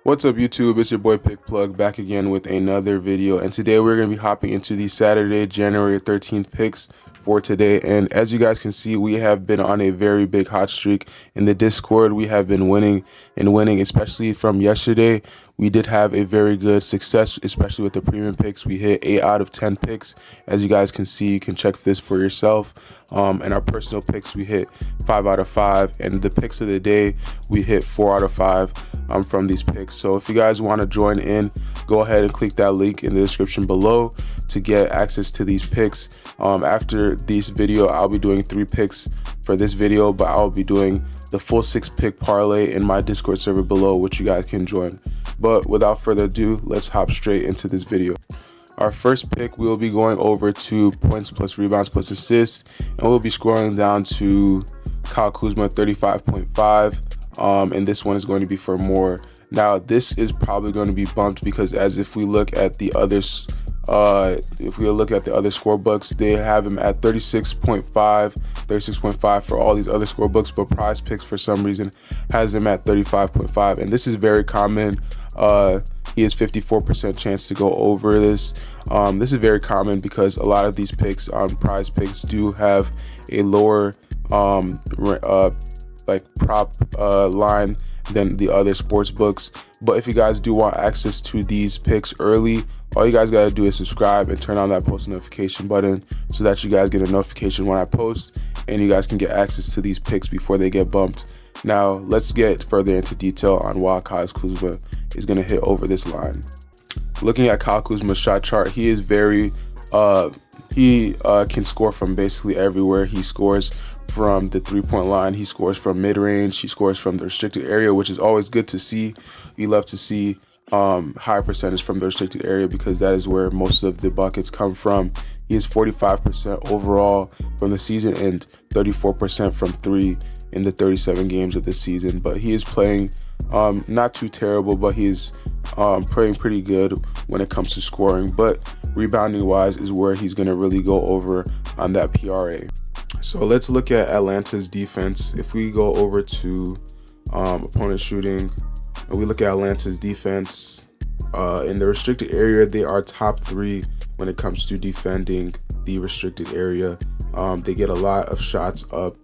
What's up YouTube, it's your boy Pick Plug back again with another video, and today we're going to be hopping into the Saturday, January 13th picks for today. And as you guys can see, we have been on a very big hot streak in the Discord. We have been winning and winning, especially from yesterday. We did have a very good success, especially with the premium picks. We hit 8 out of 10 picks. As you guys can see, you can check this for yourself. And our personal picks, we hit 5 out of 5. And the picks of the day, we hit 4 out of 5 from these picks. So if you guys want to join in, go ahead and click that link in the description below to get access to these picks. After this video, I'll be doing 3 picks for this video, but I'll be doing the full 6-pick parlay in my Discord server below, which you guys can join. But without further ado, let's hop straight into this video. Our first pick, we'll be going over to points plus rebounds plus assists, and we'll be scrolling down to Kuzma 35.5. And this one is going to be for more. Now, this is probably going to be bumped because if we look at the others, score books, they have him at 36.5 for all these other score books, but Prizepicks for some reason has him at 35.5, and this is very common. He has 54% chance to go over this. This is very common because a lot of these picks on Prizepicks do have a lower prop line than the other sports books. But if you guys do want access to these picks early, all you guys gotta do is subscribe and turn on that post notification button so that you guys get a notification when I post, and you guys can get access to these picks before they get bumped. Now let's get further into detail on why Kuzma is gonna hit over this line. Looking at Kuzma's shot chart, he is very can score from basically everywhere. He scores from the 3-point line, he scores from mid-range, he scores from the restricted area, which is always good to see. You love to see high percentage from the restricted area because that is where most of the buckets come from. He is 45% overall from the season and 34% from 3 in the 37 games of this season. But he is playing not too terrible, but he is playing pretty good when it comes to scoring. But rebounding wise is where he's going to really go over on that PRA. So let's look at Atlanta's defense. If we go over to opponent shooting and we look at Atlanta's defense in the restricted area, they are top 3 when it comes to defending the restricted area. They get a lot of shots up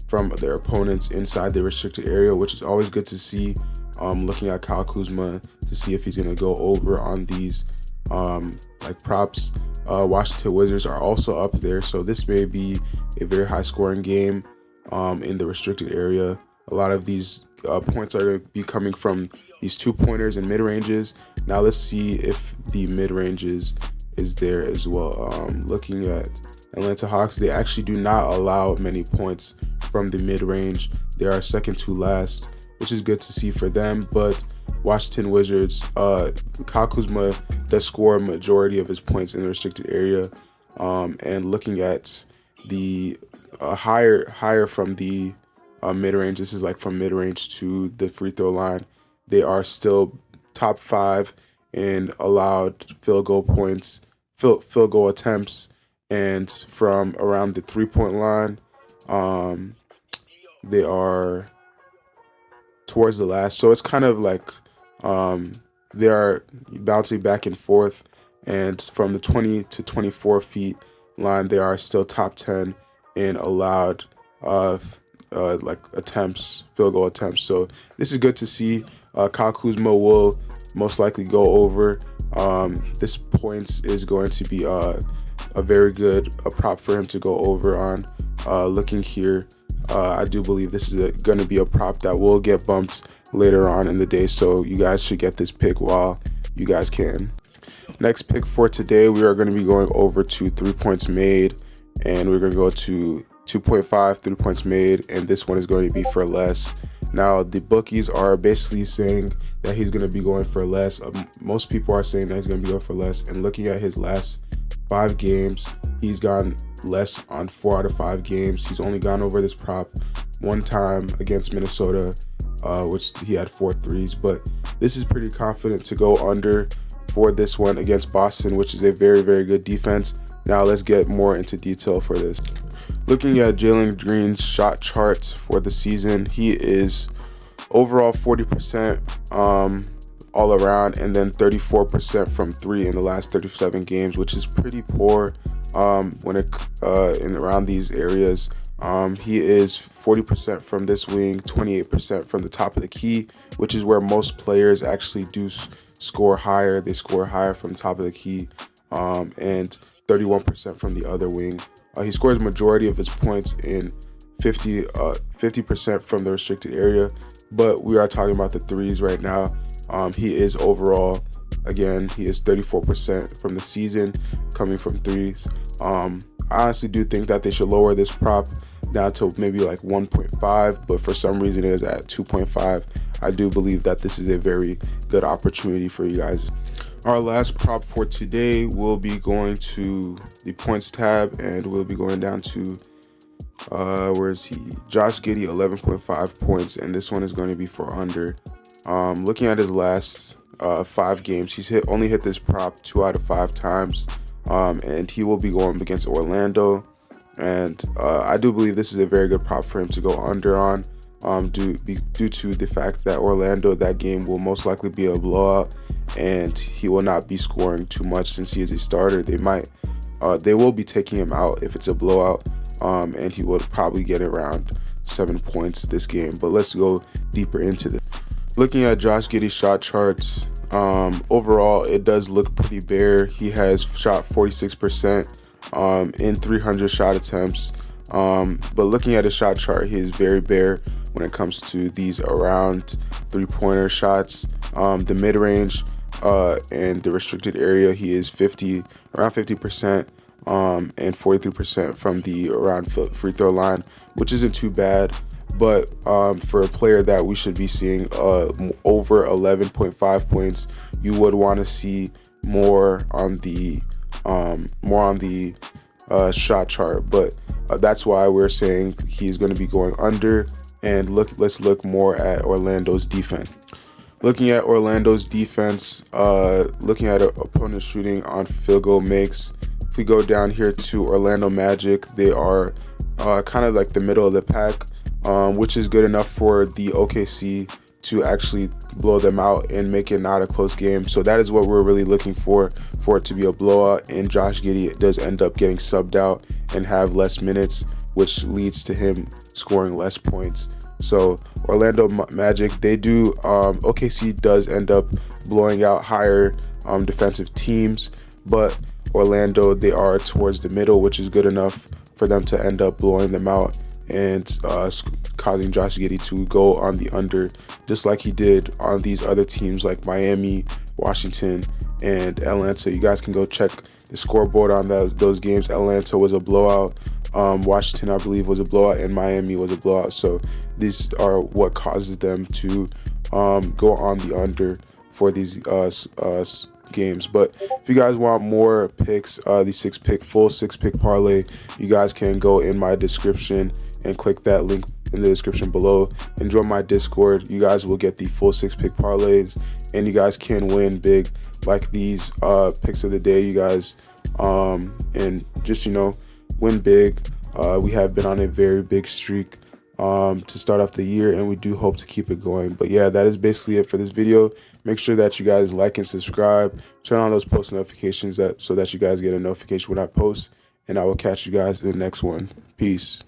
from their opponents inside the restricted area, which is always good to see. Looking at Kuzma to see if he's going to go over on these props. Washington Wizards are also up there, so this may be a very high scoring game in the restricted area. A lot of these points are going to be coming from these 2-pointers and mid-ranges. Now let's see if the mid-ranges is there as well. Looking at Atlanta Hawks, they actually do not allow many points from the mid-range. They are second to last, which is good to see for them. But Washington Wizards, Kuzma does score a majority of his points in the restricted area. And looking at the higher from the mid-range, this is like from mid-range to the free throw line, they are still top 5 in allowed field goal points, field goal attempts, and from around the 3-point line, they are towards the last. So it's kind of like they are bouncing back and forth, and from the 20 to 24 feet line, they are still top 10 in allowed attempts, field goal attempts. So this is good to see. Kuzma will most likely go over. This points is going to be a very good prop for him to go over on. Looking here, I do believe this is going to be a prop that will get bumped later on in the day, so you guys should get this pick while you guys can. Next pick for today, we are going to be going over to 3 points made, and we're going to go to 2.5 3 points made, and this one is going to be for less. Now the bookies are basically saying that he's going to be going for less. Most people are saying that he's going to be going for less, and looking at his last 5 games, he's gone less on 4 out of 5 games. He's only gone over this prop 1 time against Minnesota, which he had 4 threes, but this is pretty confident to go under for this one against Boston, which is a very, very good defense. Now let's get more into detail for this. Looking at Jaylen Green's shot chart for the season, he is overall 40% all around, and then 34% from 3 in the last 37 games, which is pretty poor when it in around these areas. He is 40% from this wing, 28% from the top of the key, which is where most players actually do score higher. They score higher from the top of the key, and 31% from the other wing. He scores majority of his points in 50% from the restricted area, but we are talking about the threes right now. He is overall, again, he is 34% from the season coming from threes. I honestly do think that they should lower this prop down to maybe like 1.5, but for some reason it is at 2.5. I do believe that this is a very good opportunity for you guys. Our last prop for today will be going to the points tab, and we'll be going down to where is he? Josh Giddey, 11.5 points, and this one is going to be for under. Looking at his last 5 games, he's only hit this prop 2 out of 5 times, and he will be going against Orlando. And I do believe this is a very good prop for him to go under on, due to the fact that Orlando, that game will most likely be a blowout, and he will not be scoring too much since he is a starter. They will be taking him out if it's a blowout, and he will probably get around 7 points this game. But let's go deeper into this. Looking at Josh Giddey's shot charts, overall it does look pretty bare. He has shot 46% in 300 shot attempts, but looking at his shot chart, he is very bare when it comes to these around 3-pointer shots. The mid-range and the restricted area, he is around 50%, and 43% from the around free throw line, which isn't too bad. But for a player that we should be seeing over 11.5 points, you would want to see more on the shot chart. But that's why we're saying he's going to be going under. And let's look more at Orlando's defense. Looking at Orlando's defense, looking at opponent shooting on field goal makes. If we go down here to Orlando Magic, they are kind of like the middle of the pack, which is good enough for the OKC to actually blow them out and make it not a close game. So that is what we're really looking for it to be a blowout. And Josh Giddey does end up getting subbed out and have less minutes, which leads to him scoring less points. So Orlando Magic, they do, OKC does end up blowing out higher defensive teams, but Orlando, they are towards the middle, which is good enough for them to end up blowing them out and causing Josh Giddey to go on the under, just like he did on these other teams like Miami, Washington, and Atlanta. You guys can go check the scoreboard on those games. Atlanta was a blowout. Washington, I believe, was a blowout, and Miami was a blowout. So these are what causes them to go on the under for these games. But if you guys want more picks, the full six pick parlay, you guys can go in my description and click that link in the description below and join my Discord. You guys will get the full 6 pick parlays, and you guys can win big like these picks of the day, you guys, and just, win big. We have been on a very big streak to start off the year, and we do hope to keep it going. But yeah, that is basically it for this video. Make sure that you guys like and subscribe, turn on those post notifications so that you guys get a notification when I post, and I will catch you guys in the next one. Peace.